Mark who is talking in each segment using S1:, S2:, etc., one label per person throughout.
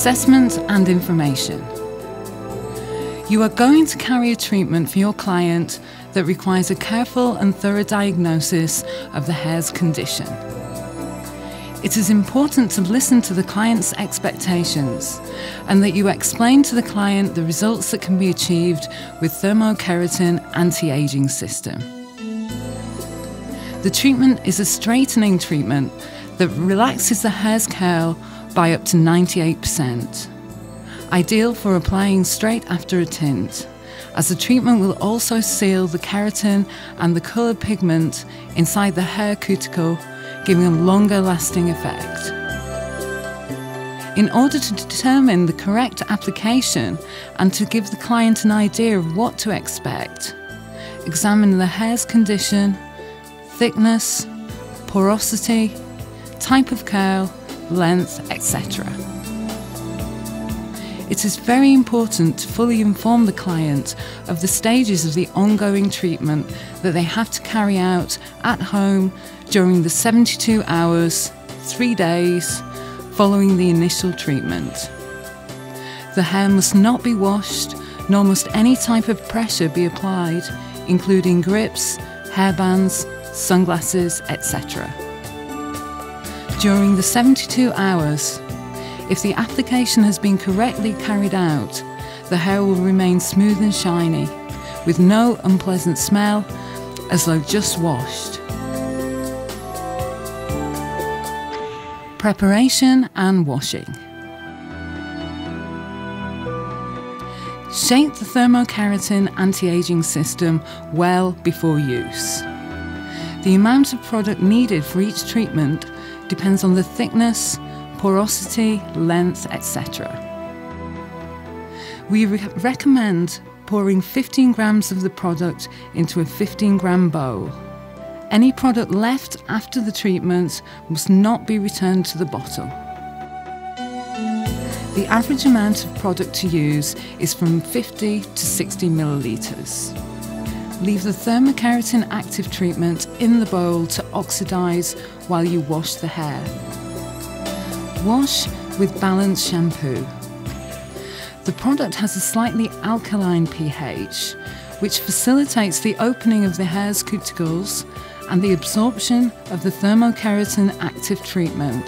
S1: Assessment and information. You are going to carry a treatment for your client that requires a careful and thorough diagnosis of the hair's condition. It is important to listen to the client's expectations and that you explain to the client the results that can be achieved with Termokeratin anti-aging system. The treatment is a straightening treatment that relaxes the hair's curl by up to 98%. Ideal for applying straight after a tint, as the treatment will also seal the keratin and the colour pigment inside the hair cuticle, giving a longer lasting effect. In order to determine the correct application and to give the client an idea of what to expect, examine the hair's condition, thickness, porosity, type of curl, length, etc. It is very important to fully inform the client of the stages of the ongoing treatment that they have to carry out at home during the 72 hours, 3 days, following the initial treatment. The hair must not be washed, nor must any type of pressure be applied, including grips, hairbands, sunglasses, etc. During the 72 hours, if the application has been correctly carried out, the hair will remain smooth and shiny, with no unpleasant smell, as though just washed. Preparation and washing. Shake the Termokeratin anti-aging system well before use. The amount of product needed for each treatment depends on the thickness, porosity, length, etc. We recommend pouring 15 grams of the product into a 15-gram bowl. Any product left after the treatment must not be returned to the bottle. The average amount of product to use is from 50 to 60 millilitres. Leave the Termokeratin active treatment in the bowl to oxidise while you wash the hair. Wash with balanced shampoo. The product has a slightly alkaline pH, which facilitates the opening of the hair's cuticles and the absorption of the Termokeratin active treatment.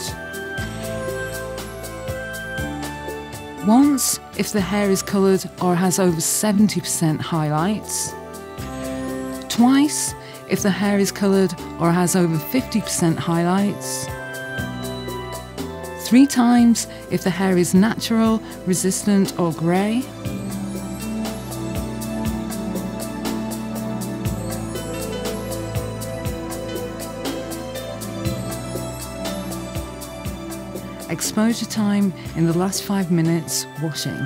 S1: Once, if the hair is coloured or has over 70% highlights. Twice, if the hair is coloured or has over 50% highlights. 3 times if the hair is natural, resistant or grey. Exposure time in the last 5 minutes washing.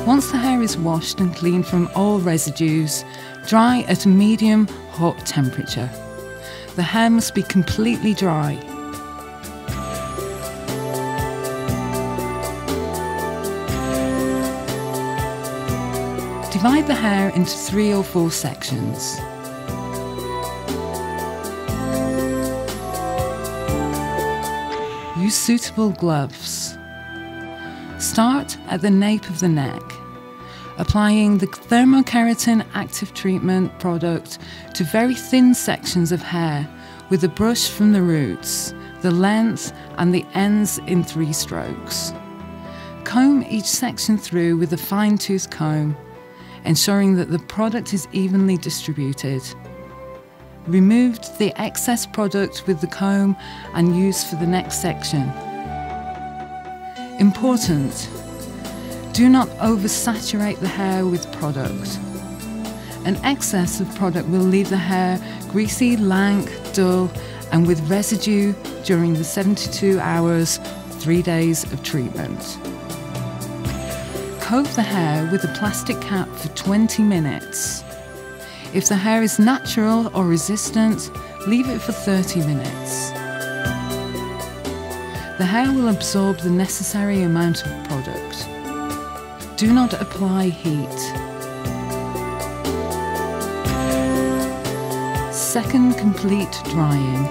S1: Once the hair is washed and cleaned from all residues, dry at a medium hot temperature. The hair must be completely dry. Divide the hair into 3 or 4 sections. Use suitable gloves. Start at the nape of the neck, applying the Termokeratin active treatment product to very thin sections of hair with a brush from the roots, the length and the ends in 3 strokes. Comb each section through with a fine-tooth comb, ensuring that the product is evenly distributed. Remove the excess product with the comb and use for the next section. Important: do not oversaturate the hair with product. An excess of product will leave the hair greasy, lank, dull, and with residue during the 72 hours, 3 days of treatment. Coat the hair with a plastic cap for 20 minutes. If the hair is natural or resistant, leave it for 30 minutes. The hair will absorb the necessary amount of product. Do not apply heat. Second complete drying.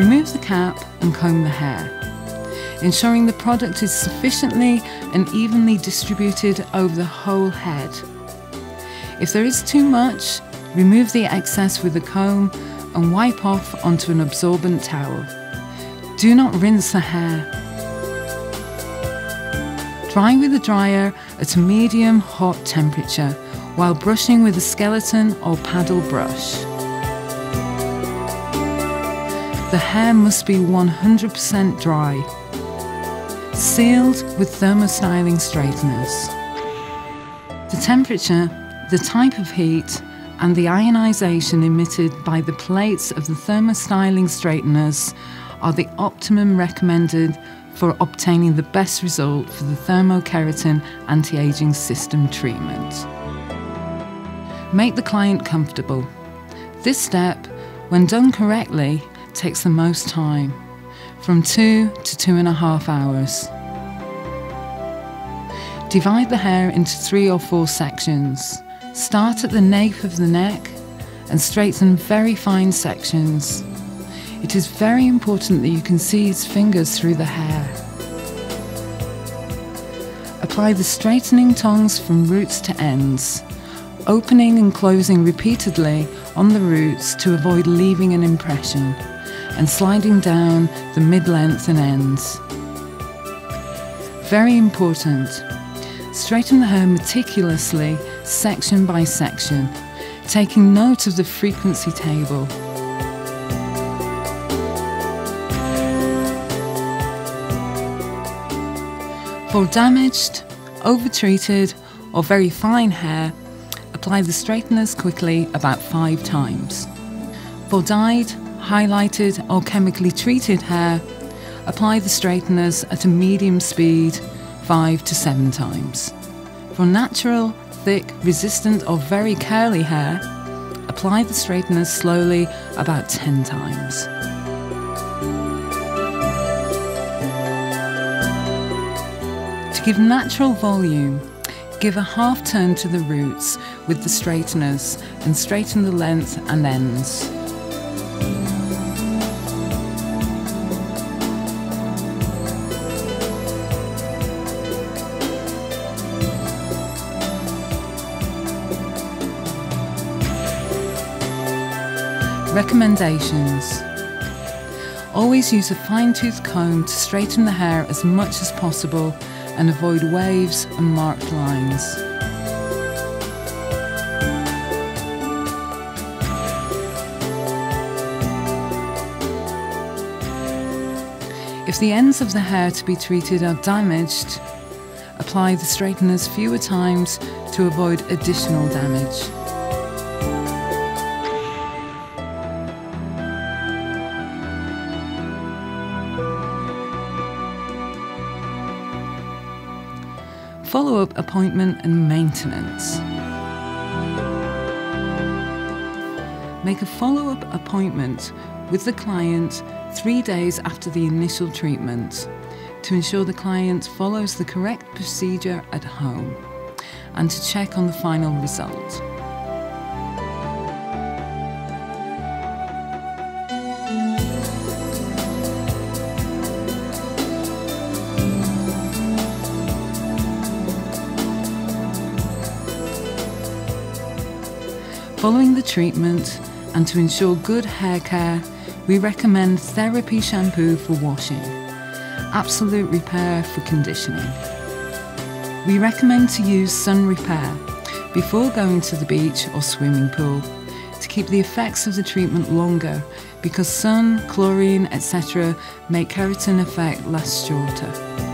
S1: Remove the cap and comb the hair, ensuring the product is sufficiently and evenly distributed over the whole head. If there is too much, remove the excess with a comb and wipe off onto an absorbent towel. Do not rinse the hair. Dry with a dryer at a medium hot temperature while brushing with a skeleton or paddle brush. The hair must be 100% dry, sealed with thermostyling straighteners. The temperature, the type of heat, and the ionization emitted by the plates of the thermostyling straighteners are the optimum recommended for obtaining the best result for the thermokeratin anti-aging system treatment. Make the client comfortable. This step, when done correctly, takes the most time, from 2 to 2.5 hours. Divide the hair into 3 or 4 sections. Start at the nape of the neck and straighten very fine sections. It is very important that you can see his fingers through the hair. Apply the straightening tongs from roots to ends, opening and closing repeatedly on the roots to avoid leaving an impression, and sliding down the mid-length and ends. Very important, straighten the hair meticulously, section by section, taking note of the frequency table. For damaged, over-treated or very fine hair, apply the straighteners quickly about 5 times. For dyed, highlighted or chemically treated hair, apply the straighteners at a medium speed 5 to 7 times. For natural, thick, resistant or very curly hair, apply the straighteners slowly about 10 times. To give natural volume, give a half turn to the roots with the straighteners and straighten the length and ends. Recommendations. Always use a fine-tooth comb to straighten the hair as much as possible and avoid waves and marked lines. If the ends of the hair to be treated are damaged, apply the straighteners fewer times to avoid additional damage. Follow-up appointment and maintenance. Make a follow-up appointment with the client 3 days after the initial treatment to ensure the client follows the correct procedure at home and to check on the final result. Following the treatment and to ensure good hair care, we recommend therapy shampoo for washing, absolute repair for conditioning. We recommend to use sun repair before going to the beach or swimming pool to keep the effects of the treatment longer because sun, chlorine, etc. make keratin effect last shorter.